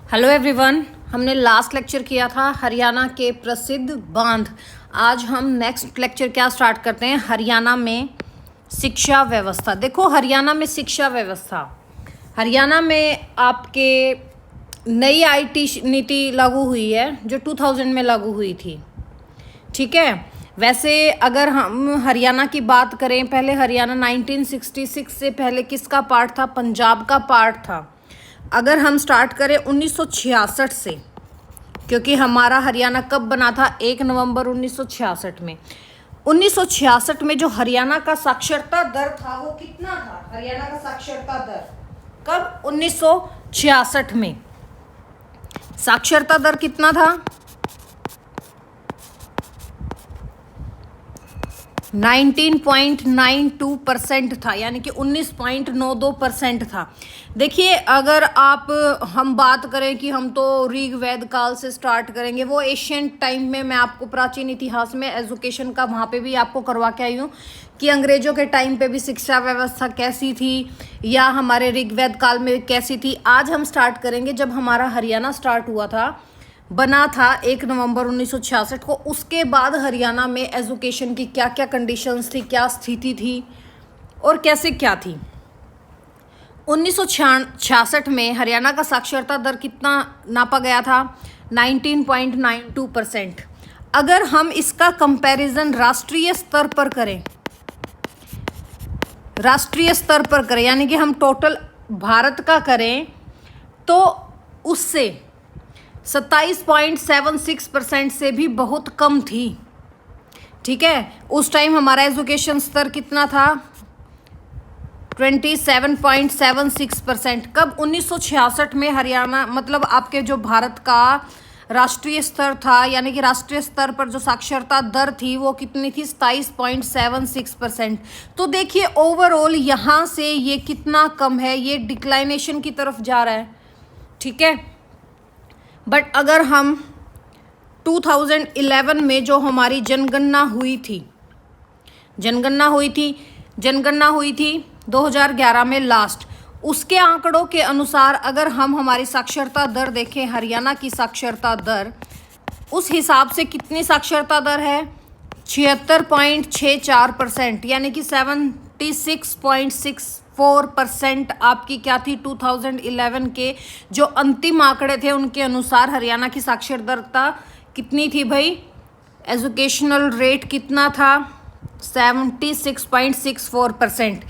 Hello everyone, हमने last lecture किया था हरियाणा के प्रसिद्ध बांध। आज हम नेक्स्ट लेक्चर क्या स्टार्ट करते हैं, हरियाणा में शिक्षा व्यवस्था। देखो, हरियाणा में शिक्षा व्यवस्था, हरियाणा में आपके नई आईटी नीति लागू हुई है जो 2000 में लागू हुई थी। ठीक है, वैसे अगर हम हरियाणा की बात करें, पहले हरियाणा 1966 से पहले किसका पार्ट था? पंजाब का पार्ट था। अगर हम स्टार्ट करें 1966 से, क्योंकि हमारा हरियाणा कब बना था? 1 नवंबर 1966 में। 1966 में जो हरियाणा का साक्षरता दर था वो कितना था? हरियाणा का साक्षरता दर कब? 1966 में साक्षरता दर कितना था? 19.92% था, यानी कि 19.92% था। देखिए, अगर हम बात करें कि हम तो ऋग वेद काल से स्टार्ट करेंगे, वो एशियंट टाइम में मैं आपको प्राचीन इतिहास में एजुकेशन का वहाँ पे भी आपको करवा के आई हूँ कि अंग्रेजों के टाइम पे भी शिक्षा व्यवस्था कैसी थी या हमारे ऋग वेद काल में कैसी थी। आज हम स्टार्ट करेंगे जब हमारा हरियाणा स्टार्ट हुआ था, बना था 1 नवंबर 1966 को। उसके बाद हरियाणा में एजुकेशन की क्या क्या कंडीशंस थी, क्या स्थिति थी और कैसे क्या थी। 1966 में हरियाणा का साक्षरता दर कितना नापा गया था? 19.92%। अगर हम इसका कंपैरिजन राष्ट्रीय स्तर पर करें, यानी कि हम टोटल भारत का करें, तो उससे 27.76% से भी बहुत कम थी। ठीक है, उस टाइम हमारा एजुकेशन स्तर कितना था? 27.76%। कब? 1966 में हरियाणा, मतलब आपके जो भारत का राष्ट्रीय स्तर था, यानी कि राष्ट्रीय स्तर पर जो साक्षरता दर थी वो कितनी थी? 27.76%। तो देखिए, ओवरऑल यहाँ से ये कितना कम है, ये डिक्लाइनेशन की तरफ जा रहा है। ठीक है, बट अगर हम 2011 में जो हमारी जनगणना हुई थी 2011 में लास्ट, उसके आंकड़ों के अनुसार अगर हम हमारी साक्षरता दर देखें, हरियाणा की साक्षरता दर, उस हिसाब से कितनी साक्षरता दर है? 76.64%, यानी कि 76.64% आपकी क्या थी? 2011 के जो अंतिम आंकड़े थे उनके अनुसार हरियाणा की साक्षरता कितनी थी भाई? एजुकेशनल रेट कितना था? 76.64%।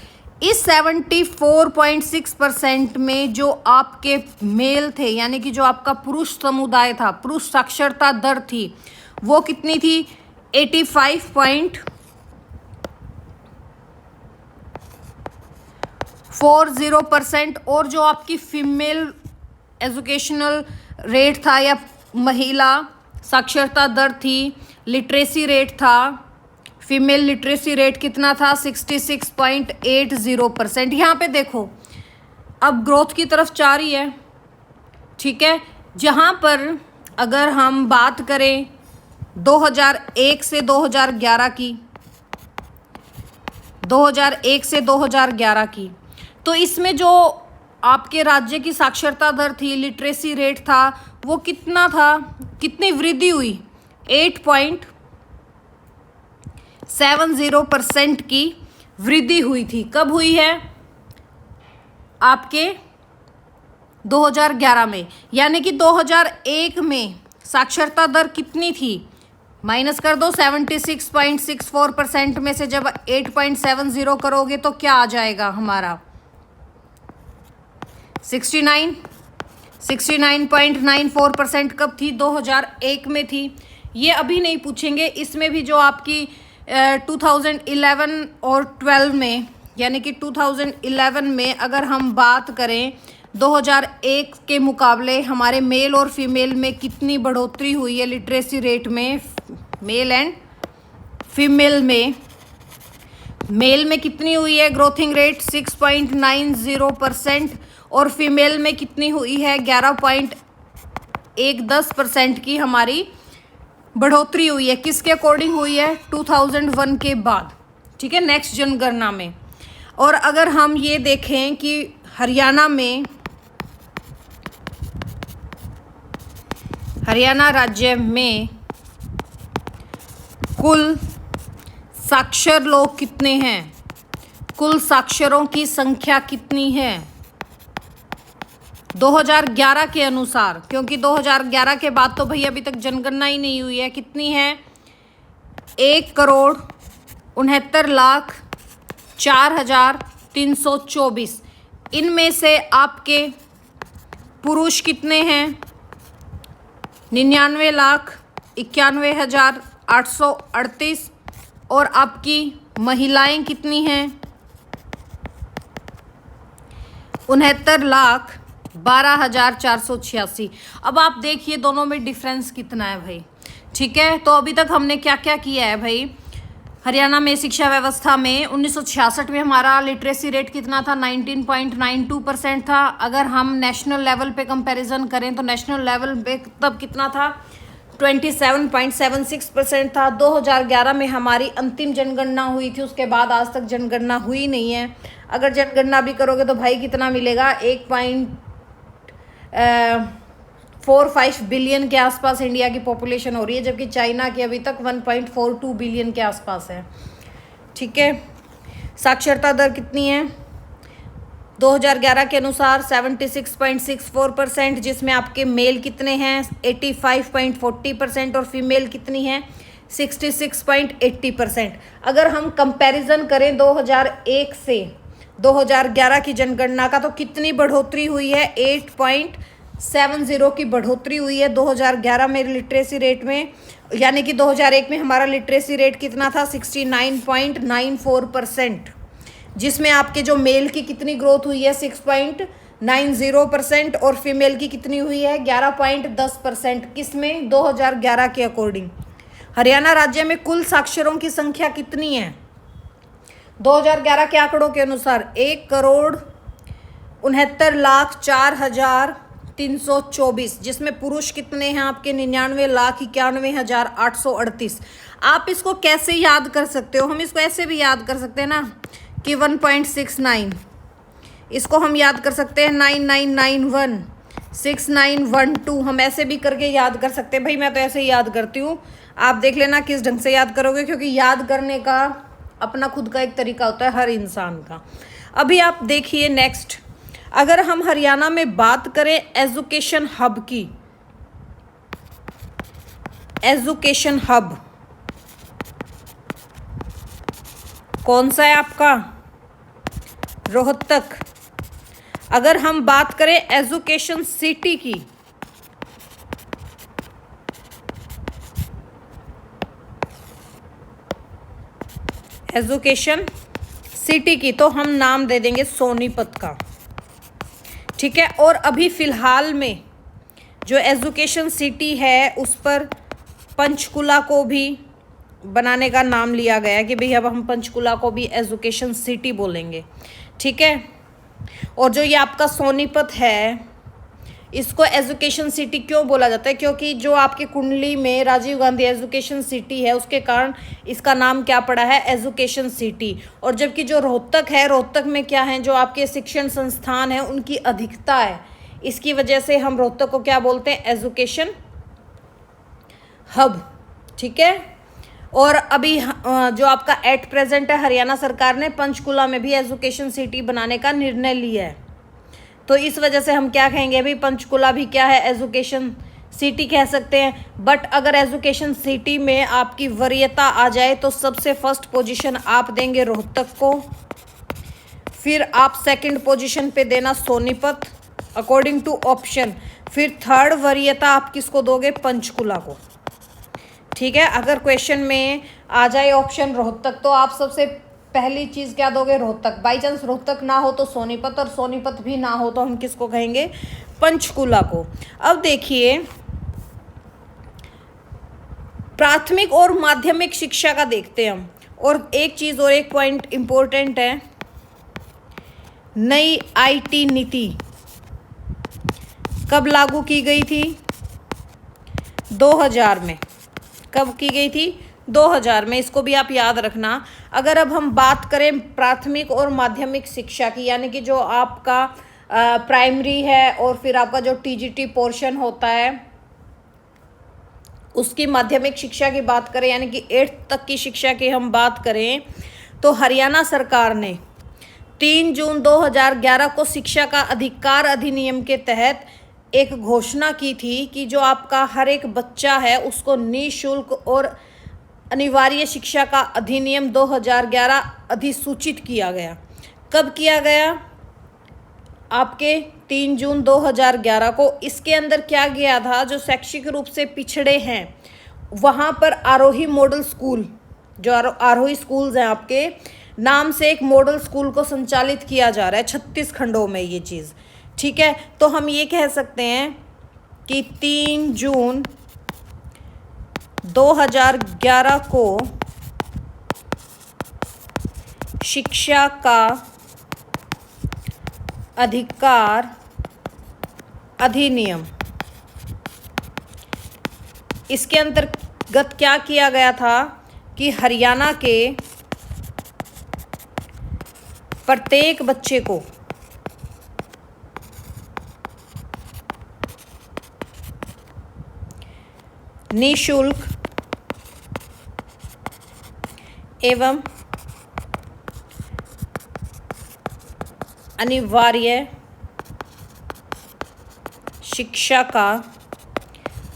इस 74.6% में जो आपके मेल थे, यानी कि जो आपका पुरुष समुदाय था, पुरुष साक्षरता दर थी, वो कितनी थी? 85.40%। और जो आपकी फीमेल एजुकेशनल रेट था या महिला साक्षरता दर थी, लिटरेसी रेट था, फीमेल लिटरेसी रेट कितना था? 66.80%। यहाँ पे देखो, अब ग्रोथ की तरफ जा रही है। ठीक है, जहाँ पर अगर हम बात करें 2001 से 2011 की, 2001 से 2011 की, तो इसमें जो आपके राज्य की साक्षरता दर थी, लिटरेसी रेट था, वो कितना था? कितनी वृद्धि हुई? 8.70% की वृद्धि हुई थी। कब हुई है? आपके 2011 में। यानी कि 2001 में साक्षरता दर कितनी थी? माइनस कर दो 76.64% में से जब 8.70 करोगे तो क्या आ जाएगा हमारा? 69.94% कब थी? 2001 में थी। ये अभी नहीं पूछेंगे। इसमें भी जो आपकी 2011 और 12 में, यानी कि 2011 में अगर हम बात करें, 2001 के मुकाबले हमारे मेल और फीमेल में कितनी बढ़ोतरी हुई है लिटरेसी रेट में? मेल एंड फीमेल में, मेल में कितनी हुई है ग्रोथिंग रेट? 6.90%। और फीमेल में कितनी हुई है? 11.10% की हमारी बढ़ोतरी हुई है। किसके अकॉर्डिंग हुई है? 2001 के बाद। ठीक है, नेक्स्ट जनगणना में। और अगर हम ये देखें कि हरियाणा में हरियाणा राज्य में कुल साक्षर लोग कितने हैं? कुल साक्षरों की संख्या कितनी है 2011 के अनुसार? क्योंकि 2011 के बाद तो भाई अभी तक जनगणना ही नहीं हुई है। कितनी है? 1,69,04,324। इनमें से आपके पुरुष कितने हैं? 99,91,838। और आपकी महिलाएं कितनी हैं? 69,12,486। अब आप देखिए दोनों में डिफरेंस कितना है भाई। ठीक है, तो अभी तक हमने क्या क्या किया है भाई। हरियाणा में शिक्षा व्यवस्था में 1966 में हमारा लिटरेसी रेट कितना था? 19.92% था। अगर हम नेशनल लेवल पे कंपैरिजन करें तो नेशनल लेवल पे तब कितना था? 27.76% था। 2011 में हमारी अंतिम जनगणना हुई थी, उसके बाद आज तक जनगणना हुई नहीं है। अगर जनगणना भी करोगे तो भाई कितना मिलेगा? 1.45 बिलियन के आसपास इंडिया की पॉपुलेशन हो रही है, जबकि चाइना की अभी तक 1.42 बिलियन के आसपास है। ठीक है, साक्षरता दर कितनी है 2011 के अनुसार? 76.64%, जिसमें आपके मेल कितने हैं? 85.40% और फीमेल कितनी है? 66.80%। अगर हम कंपैरिजन करें 2001 से 2011 की जनगणना का, तो कितनी बढ़ोतरी हुई है? 8.70 की बढ़ोतरी हुई है 2011 में लिटरेसी रेट में। यानी कि 2001 में हमारा लिटरेसी रेट कितना था? 69.94%, जिसमें आपके जो मेल की कितनी ग्रोथ हुई है? 6.90% और फीमेल की कितनी हुई है? 11.10%। किसमें? 2011 के अकॉर्डिंग। हरियाणा राज्य में कुल साक्षरों की संख्या कितनी है 2011 के आंकड़ों के अनुसार? 1,69,04,324, जिसमें पुरुष कितने हैं आपके? 99,91,838। आप इसको कैसे याद कर सकते हो? हम इसको ऐसे भी याद कर सकते हैं ना कि 1.69, इसको हम याद कर सकते हैं 9991, 6912, हम ऐसे भी करके याद कर सकते हैं। भाई मैं तो ऐसे ही याद करती हूँ, आप देख लेना किस ढंग से याद करोगे, क्योंकि याद करने का अपना खुद का एक तरीका होता है हर इंसान का। अभी आप देखिए नेक्स्ट, अगर हम हरियाणा में बात करें एजुकेशन हब की, एजुकेशन हब कौन सा है आपका? रोहतक। अगर हम बात करें एजुकेशन सिटी की, एजुकेशन सिटी की, तो हम नाम दे देंगे सोनीपत का। ठीक है, और अभी फिलहाल में जो एजुकेशन सिटी है उस पर पंचकुला को भी बनाने का नाम लिया गया कि भाई अब हम पंचकुला को भी एजुकेशन सिटी बोलेंगे। ठीक है, और जो ये आपका सोनीपत है इसको एजुकेशन सिटी क्यों बोला जाता है? क्योंकि जो आपकी कुंडली में राजीव गांधी एजुकेशन सिटी है उसके कारण इसका नाम क्या पड़ा है? Education city. और जबकि जो रोहतक है, रोहतक में क्या है? जो आपके शिक्षण संस्थान है उनकी अधिकता है, इसकी वजह से हम रोहतक को क्या बोलते हैं? Education hub. ठीक है, और अभी जो आपका एट प्रेजेंट है हरियाणा सरकार ने पंचकुला में भी एजुकेशन सिटी बनाने का निर्णय लिया है, तो इस वजह से हम क्या कहेंगे? अभी पंचकुला भी क्या है? एजुकेशन सिटी कह सकते हैं। बट अगर एजुकेशन सिटी में आपकी वरीयता आ जाए तो सबसे फर्स्ट पोजीशन आप देंगे रोहतक को, फिर आप सेकंड पोजीशन पे देना सोनीपत अकॉर्डिंग टू ऑप्शन, फिर थर्ड वरीयता आप किसको दोगे? पंचकुला को। ठीक है, अगर क्वेश्चन में आ जाए ऑप्शन रोहतक तो आप सबसे पहली चीज़ क्या दोगे? रोहतक। बाई चांस रोहतक ना हो तो सोनीपत, और सोनीपत भी ना हो तो हम किसको कहेंगे? पंचकुला को। अब देखिए प्राथमिक और माध्यमिक शिक्षा का देखते हैं हम, और एक चीज़ और एक पॉइंट इम्पोर्टेंट है, नई आईटी नीति कब लागू की गई थी? 2000 में। कब की गई थी? 2000 में। इसको भी आप याद रखना। अगर अब हम बात करें प्राथमिक और माध्यमिक शिक्षा की, यानी कि जो आपका प्राइमरी है और फिर आपका जो टीजीटी पोर्शन होता है उसकी माध्यमिक शिक्षा की बात करें यानी कि 8th तक की शिक्षा की हम बात करें तो हरियाणा सरकार ने 3 जून 2011 को शिक्षा का अधिकार अधिनियम के तहत एक घोषणा की थी कि जो आपका हर एक बच्चा है उसको निःशुल्क और अनिवार्य शिक्षा का अधिनियम 2011 अधिसूचित किया गया। कब किया गया? आपके 3 जून 2011 को। इसके अंदर क्या गया था, जो शैक्षिक रूप से पिछड़े हैं वहाँ पर आरोही मॉडल स्कूल, जो आरोही स्कूल्स हैं आपके नाम से एक मॉडल स्कूल को संचालित किया जा रहा है 36 खंडों में ये चीज़, ठीक है। तो हम ये कह सकते हैं कि 3 जून 2011 को शिक्षा का अधिकार अधिनियम, इसके अंतर्गत क्या किया गया था कि हरियाणा के प्रत्येक बच्चे को निःशुल्क एवं अनिवार्य शिक्षा का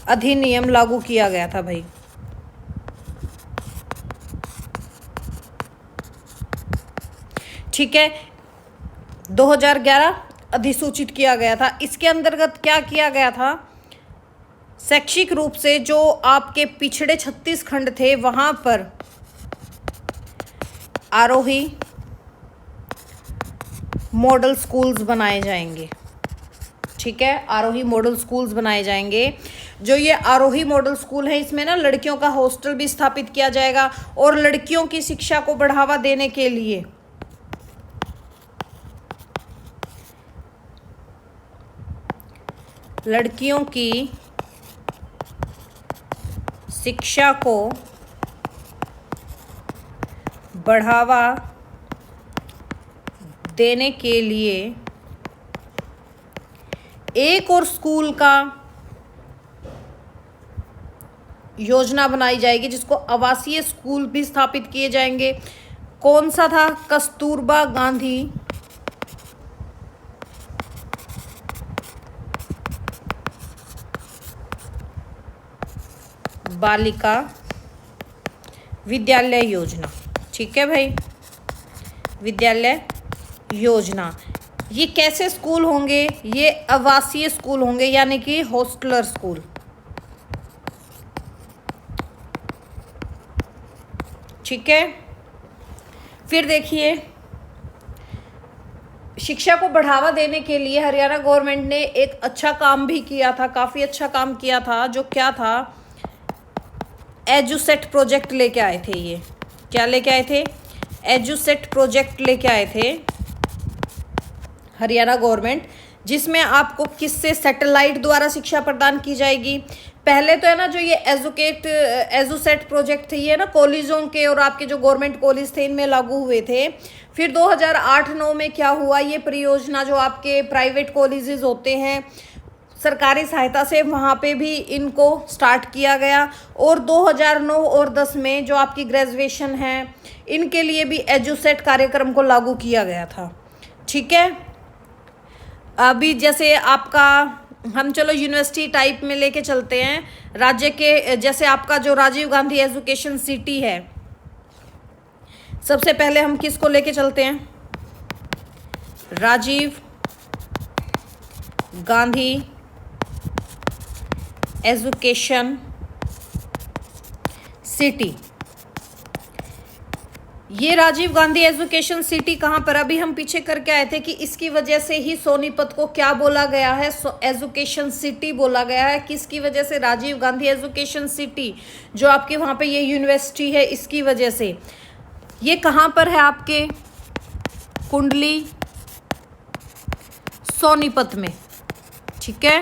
अधिनियम लागू किया गया था भाई। ठीक है, 2011 अधिसूचित किया गया था। इसके अंतर्गत क्या किया गया था, शैक्षिक रूप से जो आपके पिछड़े 36 खंड थे वहां पर आरोही मॉडल स्कूल्स बनाए जाएंगे। ठीक है, आरोही मॉडल स्कूल्स बनाए जाएंगे। जो ये आरोही मॉडल स्कूल है इसमें ना लड़कियों का हॉस्टल भी स्थापित किया जाएगा और लड़कियों की शिक्षा को बढ़ावा देने के लिए लड़कियों की शिक्षा को बढ़ावा देने के लिए एक और स्कूल का योजना बनाई जाएगी जिसको आवासीय स्कूल भी स्थापित किए जाएंगे। कौन सा था? कस्तूरबा गांधी बालिका विद्यालय योजना। ठीक है भाई, विद्यालय योजना। ये कैसे स्कूल होंगे? ये आवासीय स्कूल होंगे यानी कि हॉस्टलर स्कूल। ठीक है, फिर देखिए शिक्षा को बढ़ावा देने के लिए हरियाणा गवर्नमेंट ने एक अच्छा काम भी किया था, काफ़ी अच्छा काम किया था। जो क्या था, एजुसेट प्रोजेक्ट लेके आए थे। ये क्या लेके आए थे? एजुसेट प्रोजेक्ट लेके आए थे हरियाणा गवर्नमेंट, जिसमें आपको किससे सैटेलाइट द्वारा शिक्षा प्रदान की जाएगी। पहले तो है ना जो ये एजुसेट प्रोजेक्ट थे ये ना कॉलेजों के और आपके जो गवर्नमेंट कॉलेज थे इनमें लागू हुए थे। फिर 2008-9 में क्या हुआ, ये परियोजना जो आपके प्राइवेट कॉलेजेस होते हैं सरकारी सहायता से वहाँ पे भी इनको स्टार्ट किया गया। और 2009 और 10 में जो आपकी ग्रेजुएशन है इनके लिए भी एजुसेट कार्यक्रम को लागू किया गया था। ठीक है, अभी जैसे आपका हम चलो यूनिवर्सिटी टाइप में लेके चलते हैं राज्य के, जैसे आपका जो राजीव गांधी एजुकेशन सिटी है, सबसे पहले हम किसको लेके चलते हैं? Rajiv Gandhi education city. ये राजीव गांधी एजुकेशन सिटी कहाँ पर, अभी हम पीछे करके आए थे कि इसकी वजह से ही सोनीपत को क्या बोला गया है, एजुकेशन सिटी बोला गया है। किसकी वजह से? राजीव गांधी एजुकेशन सिटी, जो आपके वहाँ पे ये यूनिवर्सिटी है इसकी वजह से। ये कहाँ पर है? आपके कुंडली सोनीपत में। ठीक है,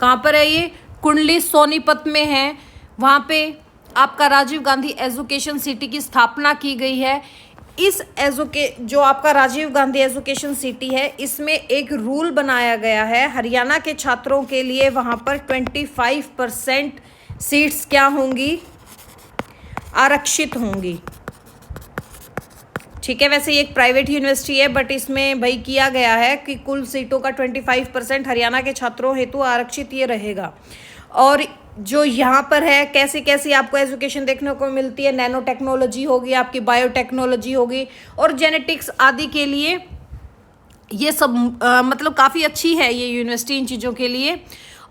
कहाँ पर है ये? कुंडली सोनीपत में है। वहाँ पे आपका राजीव गांधी एजुकेशन सिटी की स्थापना की गई है। इस जो आपका राजीव गांधी एजुकेशन सिटी है इसमें एक रूल बनाया गया है, हरियाणा के छात्रों के लिए वहाँ पर 25% सीट्स क्या होंगी, आरक्षित होंगी। ठीक है, वैसे ये एक प्राइवेट यूनिवर्सिटी है, बट इसमें भाई किया गया है कि कुल सीटों का 25% हरियाणा के छात्रों हेतु आरक्षित ये रहेगा। और जो यहाँ पर है कैसी कैसी आपको एजुकेशन देखने को मिलती है, नैनो टेक्नोलॉजी होगी, आपकी बायोटेक्नोलॉजी होगी और जेनेटिक्स आदि के लिए ये सब मतलब काफ़ी अच्छी है ये यूनिवर्सिटी इन चीज़ों के लिए।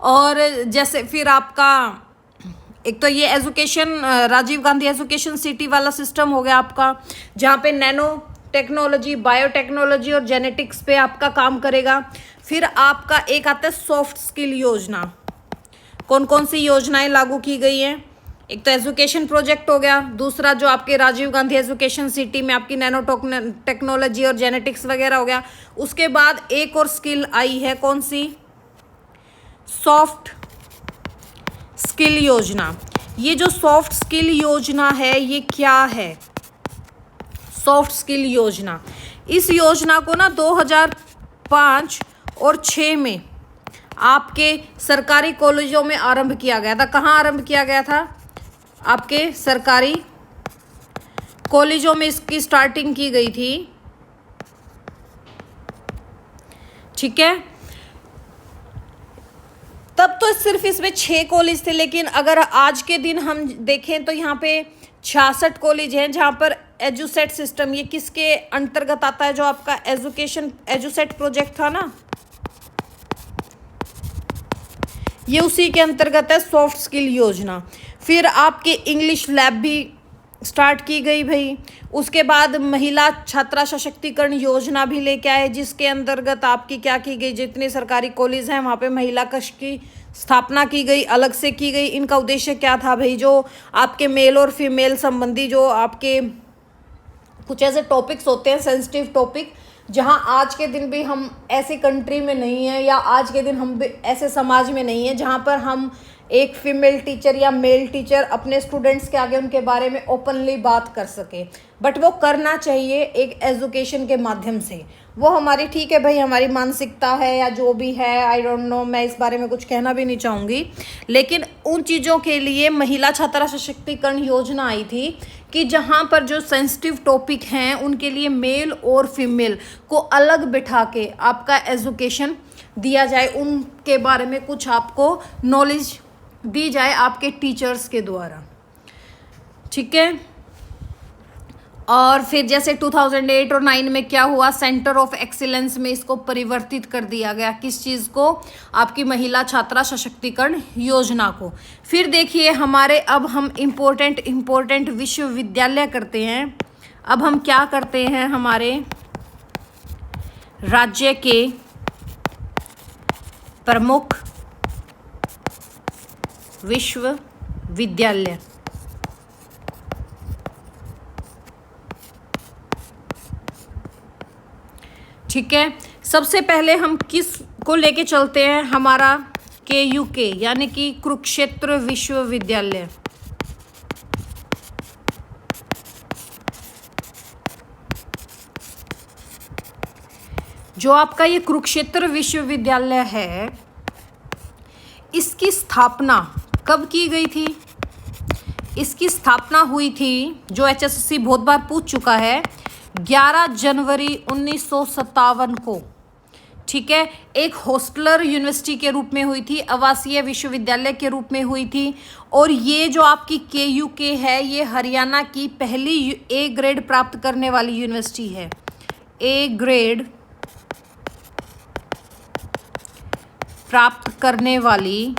और जैसे फिर आपका एक तो ये education Rajiv Gandhi education city वाला सिस्टम हो गया आपका, जहाँ पे नैनो टेक्नोलॉजी, बायोटेक्नोलॉजी और जेनेटिक्स पे आपका काम करेगा। फिर आपका एक आता है सॉफ्ट स्किल योजना। कौन कौन सी योजनाएं लागू की गई हैं? एक तो एजुकेशन प्रोजेक्ट हो गया, दूसरा जो आपके राजीव गांधी एजुकेशन सिटी में आपकी नैनो टेक्नोलॉजी और जेनेटिक्स वगैरह हो गया। उसके बाद एक और स्किल आई है, कौन सी? सॉफ्ट स्किल योजना। ये जो सॉफ्ट स्किल योजना है ये क्या है? सॉफ्ट स्किल योजना, इस योजना को ना 2005 और 6 में आपके सरकारी कॉलेजों में आरंभ किया गया था। कहाँ आरंभ किया गया था? आपके सरकारी कॉलेजों में इसकी स्टार्टिंग की गई थी। ठीक है, तब तो सिर्फ इसमें 6 कॉलेज थे, लेकिन अगर आज के दिन हम देखें तो यहाँ पे 66 कॉलेज हैं जहाँ पर एजुसेट सिस्टम, ये किसके अंतर्गत आता है? जो आपका एजुसेट प्रोजेक्ट था ना, ये उसी के अंतर्गत है, सॉफ्ट स्किल योजना। फिर आपकी इंग्लिश लैब भी स्टार्ट की गई भाई। उसके बाद महिला छात्रा सशक्तिकरण योजना भी लेके आए, जिसके अंतर्गत आपकी क्या की गई, जितने सरकारी कॉलेज हैं वहाँ पे महिला कक्ष की स्थापना की गई, अलग से की गई। इनका उद्देश्य क्या था भाई? जो आपके मेल और फीमेल संबंधी जो आपके कुछ ऐसे टॉपिक्स होते हैं, सेंसिटिव टॉपिक, जहाँ आज के दिन भी हम ऐसी कंट्री में नहीं हैं या आज के दिन हम भी ऐसे समाज में नहीं हैं जहाँ पर हम एक फीमेल टीचर या मेल टीचर अपने स्टूडेंट्स के आगे उनके बारे में ओपनली बात कर सके। बट वो करना चाहिए एक एजुकेशन के माध्यम से। वो हमारी, ठीक है भाई, हमारी मानसिकता है या जो भी है, आई डोंट नो, मैं इस बारे में कुछ कहना भी नहीं चाहूँगी। लेकिन उन चीज़ों के लिए महिला छात्रा सशक्तिकरण योजना आई थी कि जहाँ पर जो सेंसिटिव टॉपिक हैं उनके लिए मेल और फीमेल को अलग बिठा के आपका एजुकेशन दिया जाए, उनके बारे में कुछ आपको नॉलेज दी जाए आपके टीचर्स के द्वारा। ठीक है, और फिर जैसे 2008 और 9 में क्या हुआ, सेंटर ऑफ एक्सीलेंस में इसको परिवर्तित कर दिया गया। किस चीज़ को? आपकी महिला छात्रा सशक्तिकरण योजना को। फिर देखिए हमारे, अब हम इम्पोर्टेंट विश्वविद्यालय करते हैं। अब हम क्या करते हैं, हमारे राज्य के प्रमुख विश्वविद्यालय। ठीक है, सबसे पहले हम किस को लेके चलते हैं? हमारा KUK यानी कि कुरुक्षेत्र विश्वविद्यालय। जो आपका ये कुरुक्षेत्र विश्वविद्यालय है, इसकी स्थापना कब की गई थी? इसकी स्थापना हुई थी, जो HSSC बहुत बार पूछ चुका है, 11 जनवरी 1957 को। ठीक है, एक हॉस्टलर यूनिवर्सिटी के रूप में हुई थी, आवासीय विश्वविद्यालय के रूप में हुई थी। और ये जो आपकी KUK है, ये हरियाणा की पहली A ग्रेड प्राप्त करने वाली यूनिवर्सिटी है। A ग्रेड प्राप्त करने वाली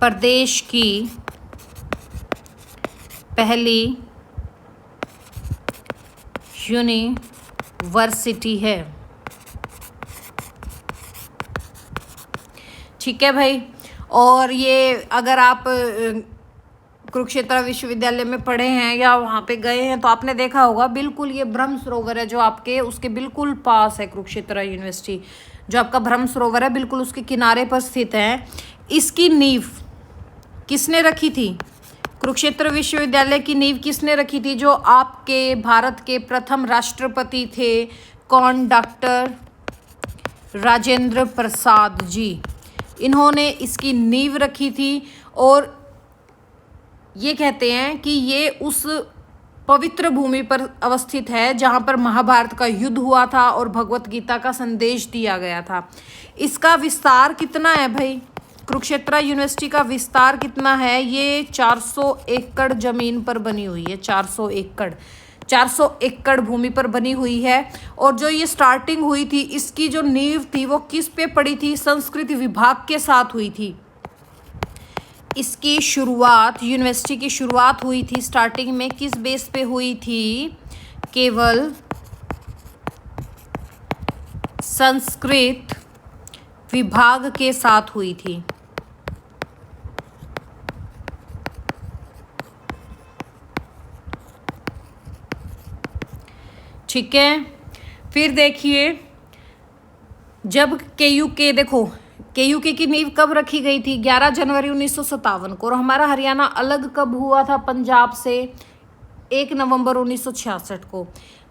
प्रदेश की पहली यूनिवर्सिटी है। ठीक है भाई, और ये अगर आप कुरुक्षेत्र विश्वविद्यालय में पढ़े हैं या वहाँ पे गए हैं तो आपने देखा होगा, बिल्कुल ये ब्रह्म सरोवर है जो आपके उसके बिल्कुल पास है। कुरुक्षेत्र यूनिवर्सिटी जो आपका ब्रह्म सरोवर है, बिल्कुल उसके किनारे पर स्थित है। इसकी नींव किसने रखी थी? कुरुक्षेत्र विश्वविद्यालय की नींव किसने रखी थी? जो आपके भारत के प्रथम राष्ट्रपति थे, कौन? डॉक्टर राजेंद्र प्रसाद जी, इन्होंने इसकी नींव रखी थी। और ये कहते हैं कि ये उस पवित्र भूमि पर अवस्थित है जहाँ पर महाभारत का युद्ध हुआ था और भगवत गीता का संदेश दिया गया था। इसका विस्तार कितना है भाई? कुरुक्षेत्र यूनिवर्सिटी का विस्तार कितना है? ये 400 एकड़ जमीन पर बनी हुई है। 400 एकड़ भूमि पर बनी हुई है। और जो ये स्टार्टिंग हुई थी, इसकी जो नींव थी वो किस पे पड़ी थी? संस्कृत विभाग के साथ हुई थी। इसकी शुरुआत, यूनिवर्सिटी की शुरुआत हुई थी स्टार्टिंग में किस बेस पे हुई थी? केवल संस्कृत विभाग के साथ हुई थी। ठीक है, फिर देखिए जब केयूके, देखो केयूके की नींव कब रखी गई थी? 11 जनवरी 1957 को। और हमारा हरियाणा अलग कब हुआ था पंजाब से? 1 नवंबर 1966 को।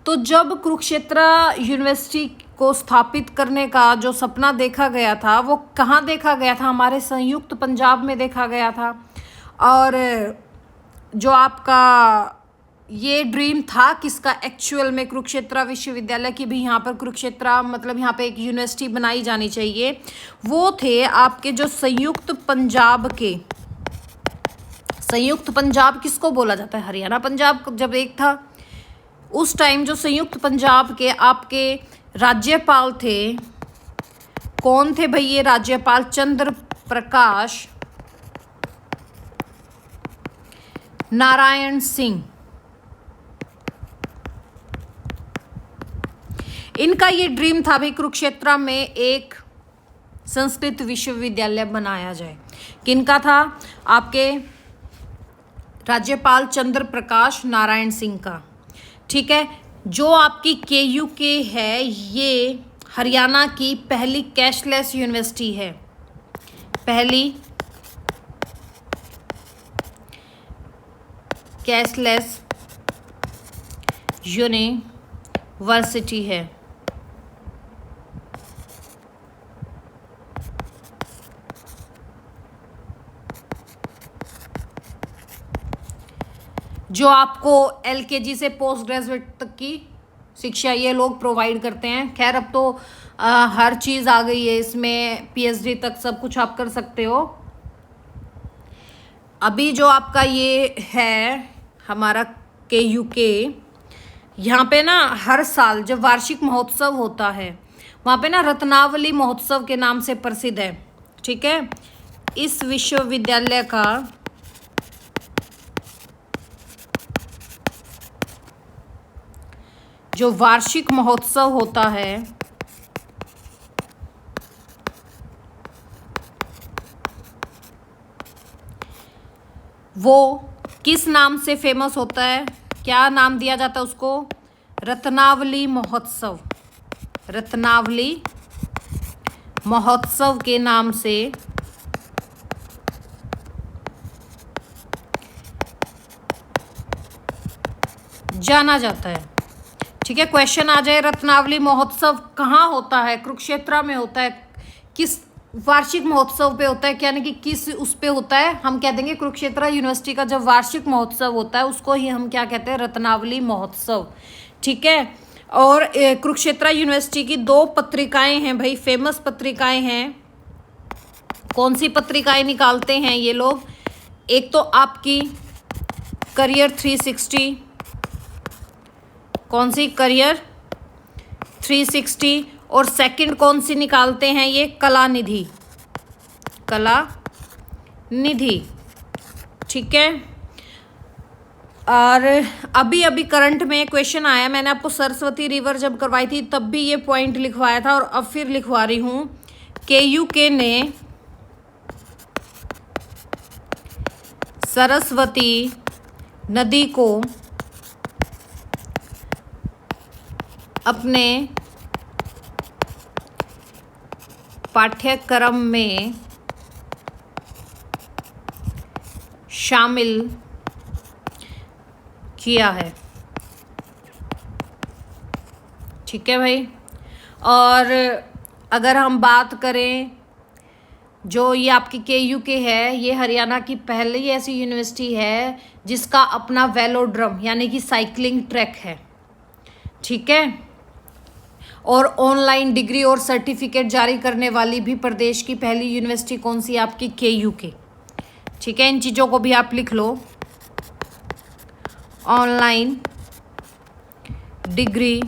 तो जब कुरुक्षेत्र यूनिवर्सिटी को स्थापित करने का जो सपना देखा गया था वो कहाँ देखा गया था? हमारे संयुक्त पंजाब में देखा गया था। और जो आपका ये ड्रीम था किसका एक्चुअल में? कुरुक्षेत्र विश्वविद्यालय की भी यहाँ पर कुरुक्षेत्र मतलब यहाँ पे एक यूनिवर्सिटी बनाई जानी चाहिए। वो थे आपके जो संयुक्त पंजाब के, संयुक्त पंजाब किसको बोला जाता है? हरियाणा पंजाब जब एक था उस टाइम जो संयुक्त पंजाब के आपके राज्यपाल थे, कौन थे भाई ये राज्यपाल? चंद्र प्रकाश नारायण सिंह। इनका ये ड्रीम था भाई कुरुक्षेत्र में एक संस्कृत विश्वविद्यालय बनाया जाए। किनका था? आपके राज्यपाल चंद्र प्रकाश नारायण सिंह का। ठीक है, जो आपकी केयूके है ये हरियाणा की पहली कैशलेस यूनिवर्सिटी है। पहली कैशलेस यूनिवर्सिटी है। जो आपको एलकेजी से पोस्ट ग्रेजुएट तक की शिक्षा ये लोग प्रोवाइड करते हैं। खैर अब तो हर चीज़ आ गई है इसमें, पीएचडी तक सब कुछ आप कर सकते हो। अभी जो आपका ये है हमारा केयूके, यहाँ पे ना हर साल जब वार्षिक महोत्सव होता है वहाँ पे ना रत्नावली महोत्सव के नाम से प्रसिद्ध है। ठीक है, इस विश्वविद्यालय का जो वार्षिक महोत्सव होता है वो किस नाम से फेमस होता है? क्या नाम दिया जाता है उसको? रत्नावली महोत्सव। रत्नावली महोत्सव के नाम से जाना जाता है। ठीक है, क्वेश्चन आ जाए रत्नावली महोत्सव कहाँ होता है? कुरुक्षेत्र में होता है। किस वार्षिक महोत्सव पे होता है, यानी कि किस उस पे होता है? हम कह देंगे कुरुक्षेत्र यूनिवर्सिटी का जब वार्षिक महोत्सव होता है उसको ही हम क्या कहते हैं? रत्नावली महोत्सव। ठीक है, और कुरुक्षेत्र यूनिवर्सिटी की 2 पत्रिकाएं हैं भाई, फेमस पत्रिकाएं हैं। कौन सी पत्रिकाएं निकालते हैं ये लोग? एक तो आपकी करियर 360, कौन सी? करियर 360। और सेकंड कौन सी निकालते हैं ये? कला निधि। कला निधि। ठीक है, और अभी अभी करंट में क्वेश्चन आया, मैंने आपको सरस्वती रिवर जब करवाई थी तब भी ये पॉइंट लिखवाया था और अब फिर लिखवा रही हूँ। केयूके ने सरस्वती नदी को अपने पाठ्यक्रम में शामिल किया है। ठीक है भाई, और अगर हम बात करें जो ये आपकी KUK है, ये हरियाणा की पहली ऐसी यूनिवर्सिटी है जिसका अपना वेलोड्रम यानी कि साइकिलिंग ट्रैक है, ठीक है। और ऑनलाइन डिग्री और सर्टिफिकेट जारी करने वाली भी प्रदेश की पहली यूनिवर्सिटी कौन सी है? आपकी KUK, ठीक है। इन चीज़ों को भी आप लिख लो, ऑनलाइन डिग्री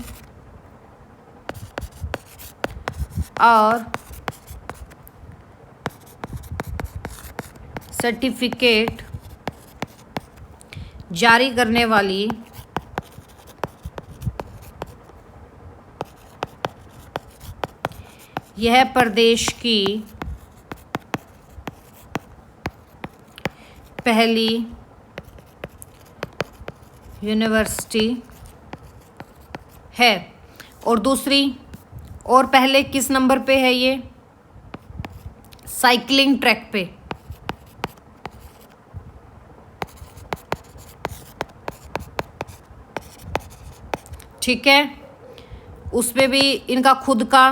और सर्टिफिकेट जारी करने वाली यह प्रदेश की पहली यूनिवर्सिटी है। और दूसरी, और पहले किस नंबर पे है ये? साइकिलिंग ट्रैक पे, ठीक है। उसमें भी इनका खुद का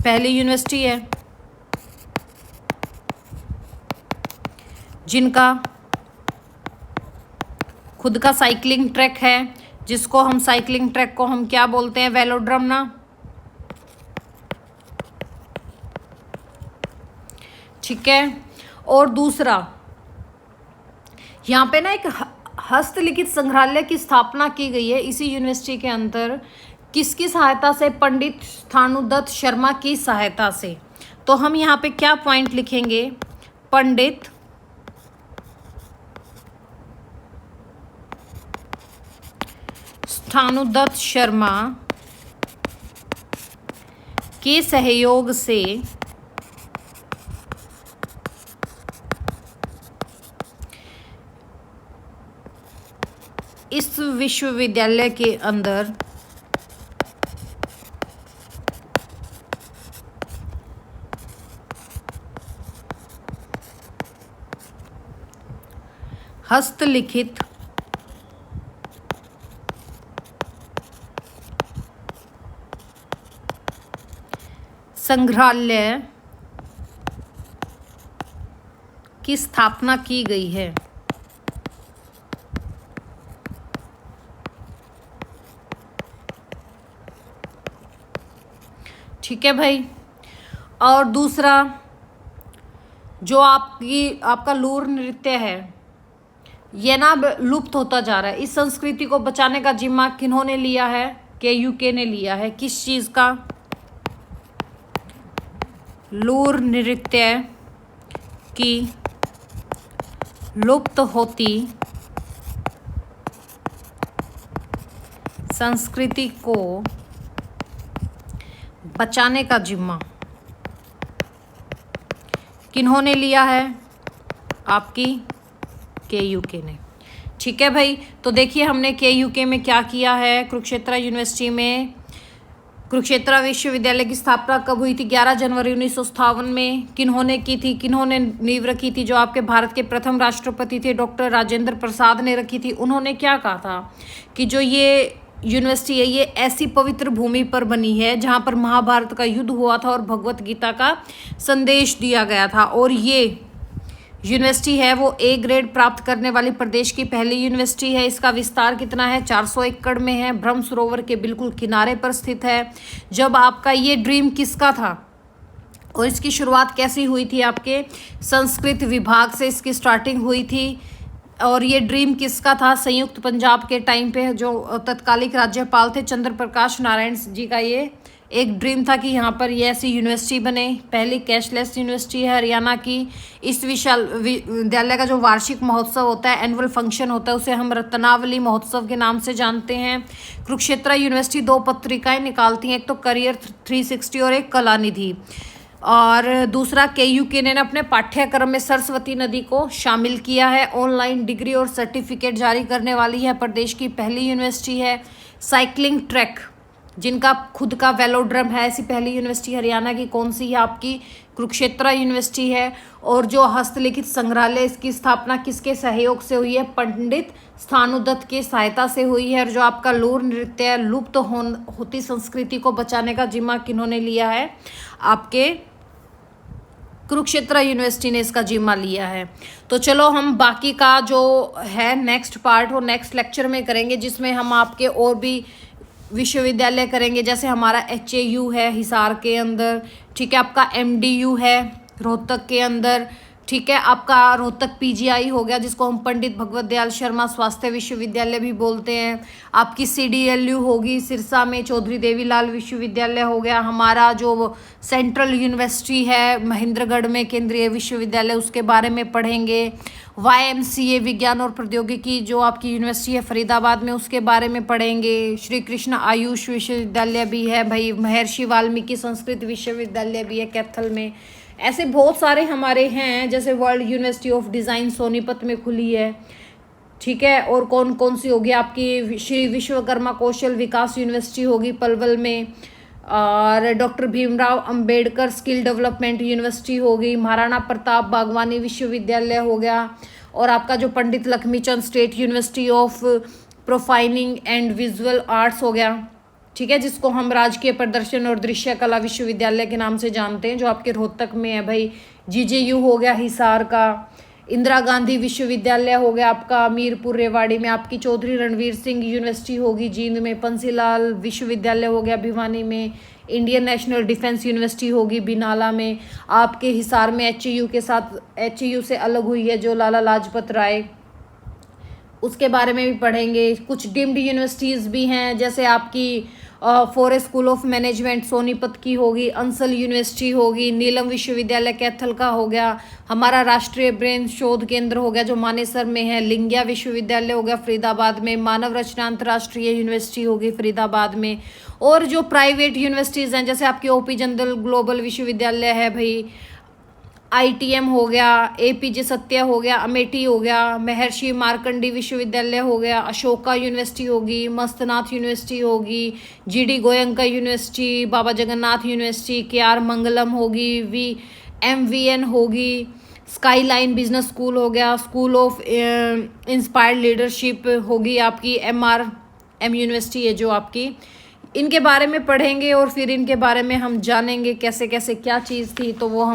पहली यूनिवर्सिटी है जिनका खुद का साइकिलिंग ट्रैक है, जिसको हम साइकिलिंग ट्रैक को हम क्या बोलते हैं? वेलोड्रम ना, ठीक है। और दूसरा, यहाँ पे ना एक हस्तलिखित संग्रहालय की स्थापना की गई है इसी यूनिवर्सिटी के अंदर, किसकी सहायता से? पंडित स्थानुदत्त शर्मा की सहायता से। तो हम यहाँ पे क्या पॉइंट लिखेंगे? पंडित स्थानुदत्त शर्मा के सहयोग से इस विश्वविद्यालय के अंदर हस्तलिखित संग्रहालय की स्थापना की गई है। ठीक है भाई। और दूसरा, जो आपका लूर नृत्य है, ये ना लुप्त होता जा रहा है। इस संस्कृति को बचाने का जिम्मा किन्होंने लिया है? KUK ने लिया है। किस चीज़ का? लूर नृत्य की लुप्त होती संस्कृति को बचाने का जिम्मा किन्होंने लिया है? आपकी KUK ने। ठीक है भाई। तो देखिए हमने KUK में क्या किया है। कुरुक्षेत्र यूनिवर्सिटी में कुरुक्षेत्र विश्वविद्यालय की स्थापना कब हुई थी? 11 जनवरी 1957 में। किन्होंने की थी? किन्होंने नींव रखी थी? जो आपके भारत के प्रथम राष्ट्रपति थे डॉक्टर राजेंद्र प्रसाद ने रखी थी। उन्होंने क्या कहा था कि जो ये यूनिवर्सिटी है ये ऐसी पवित्र भूमि पर बनी है जहाँ पर महाभारत का युद्ध हुआ था और भगवत गीता का संदेश दिया गया था। और ये यूनिवर्सिटी है वो A ग्रेड प्राप्त करने वाली प्रदेश की पहली यूनिवर्सिटी है। इसका विस्तार कितना है? 400 एकड़ में है। ब्रह्म सरोवर के बिल्कुल किनारे पर स्थित है। जब आपका ये ड्रीम किसका था और इसकी शुरुआत कैसी हुई थी? आपके संस्कृत विभाग से इसकी स्टार्टिंग हुई थी। और ये ड्रीम किसका था? संयुक्त पंजाब के टाइम पे जो तत्कालिक राज्यपाल थे चंद्र प्रकाश नारायण जी का ये एक ड्रीम था कि यहाँ पर ये ऐसी यूनिवर्सिटी बने। पहली कैशलेस यूनिवर्सिटी है हरियाणा की। इस विश्वविद्यालय का जो वार्षिक महोत्सव होता है, एनुअल फंक्शन होता है, उसे हम रत्नावली महोत्सव के नाम से जानते हैं। कुरुक्षेत्र यूनिवर्सिटी 2 पत्रिकाएं निकालती हैं, एक तो करियर 360 और एक कला निधि। और दूसरा KUK ने अपने पाठ्यक्रम में सरस्वती नदी को शामिल किया है। ऑनलाइन डिग्री और सर्टिफिकेट जारी करने वाली है प्रदेश की पहली यूनिवर्सिटी है। साइकिलिंग ट्रैक जिनका खुद का वेलोड्रम है, ऐसी पहली यूनिवर्सिटी हरियाणा की कौन सी है? आपकी कुरुक्षेत्र यूनिवर्सिटी है। और जो हस्तलिखित संग्रहालय, इसकी स्थापना किसके सहयोग से हुई है? पंडित स्थानुदत्त की सहायता से हुई है। और जो आपका लोर नृत्य, लुप्त होती संस्कृति को बचाने का जिम्मा किन्होंने लिया है? आपके कुरुक्षेत्र यूनिवर्सिटी ने इसका जिम्मा लिया है। तो चलो हम बाकी का जो है नेक्स्ट पार्ट वो नेक्स्ट लेक्चर में करेंगे, जिसमें हम आपके और भी विश्वविद्यालय करेंगे। जैसे हमारा HAU है हिसार के अंदर, ठीक है, आपका MDU है रोहतक के अंदर, ठीक है, आपका रोहतक PGI हो गया जिसको हम पंडित भगवत दयाल शर्मा स्वास्थ्य विश्वविद्यालय भी बोलते हैं। आपकी CDLU होगी सिरसा में, चौधरी देवीलाल विश्वविद्यालय हो गया। हमारा जो सेंट्रल यूनिवर्सिटी है महेंद्रगढ़ में केंद्रीय विश्वविद्यालय, उसके बारे में पढ़ेंगे। YMCA विज्ञान और प्रौद्योगिकी जो आपकी यूनिवर्सिटी है फरीदाबाद में, उसके बारे में पढ़ेंगे। श्री कृष्ण आयुष विश्वविद्यालय भी है भाई, महर्षि वाल्मीकि संस्कृत विश्वविद्यालय भी है कैथल में। ऐसे बहुत सारे हमारे हैं, जैसे world university of design Sonipat में खुली है, ठीक है। और कौन कौन सी होगी? आपकी श्री विश्वकर्मा कौशल विकास यूनिवर्सिटी होगी पलवल में, और doctor Bhimrao Ambedkar skill development university होगी, महाराणा प्रताप बागवानी विश्वविद्यालय हो गया, और आपका जो Pandit Lakshmichand state university of performing and visual arts हो गया, ठीक है, जिसको हम राजकीय प्रदर्शन और दृश्य कला विश्वविद्यालय के नाम से जानते हैं, जो आपके रोहतक में है भाई। GJU हो गया हिसार का, इंदिरा गांधी विश्वविद्यालय हो गया आपका मीरपुर रेवाड़ी में, आपकी चौधरी रणवीर सिंह यूनिवर्सिटी होगी जींद में, पंसीलाल विश्वविद्यालय हो गया भिवानी में, इंडियन नेशनल डिफेंस यूनिवर्सिटी होगी बिनाला में। आपके हिसार में HAU के साथ, HAU से अलग हुई है जो लाला लाजपत राय, उसके बारे में भी पढ़ेंगे। कुछ डीम्ड यूनिवर्सिटीज़ भी हैं, जैसे आपकी forest school of management Sonipat की होगी, अंसल यूनिवर्सिटी होगी, नीलम विश्वविद्यालय कैथल का हो गया, हमारा राष्ट्रीय ब्रेन शोध केंद्र हो गया जो मानेसर में है, लिंगिया विश्वविद्यालय हो गया फरीदाबाद में, मानव रचना अंतर्राष्ट्रीय यूनिवर्सिटी होगी फरीदाबाद में। और जो प्राइवेट यूनिवर्सिटीज़ हैं, जैसे आपकी OP जिंदल ग्लोबल विश्वविद्यालय है भाई, ITM हो गया, APJ सत्या हो गया, अमेठी हो गया, महर्षि मार्कंडी विश्वविद्यालय हो गया, अशोका यूनिवर्सिटी होगी, मस्तनाथ यूनिवर्सिटी होगी, GD गोयंका यूनिवर्सिटी, बाबा जगन्नाथ यूनिवर्सिटी, KR मंगलम होगी, MVN होगी, स्काईलाइन बिजनेस स्कूल हो गया, स्कूल ऑफ इंस्पायर्ड लीडरशिप होगी आपकी, MRM यूनिवर्सिटी है जो आपकी। इनके बारे में पढ़ेंगे और फिर इनके बारे में हम जानेंगे कैसे कैसे क्या चीज़ थी, तो वो हम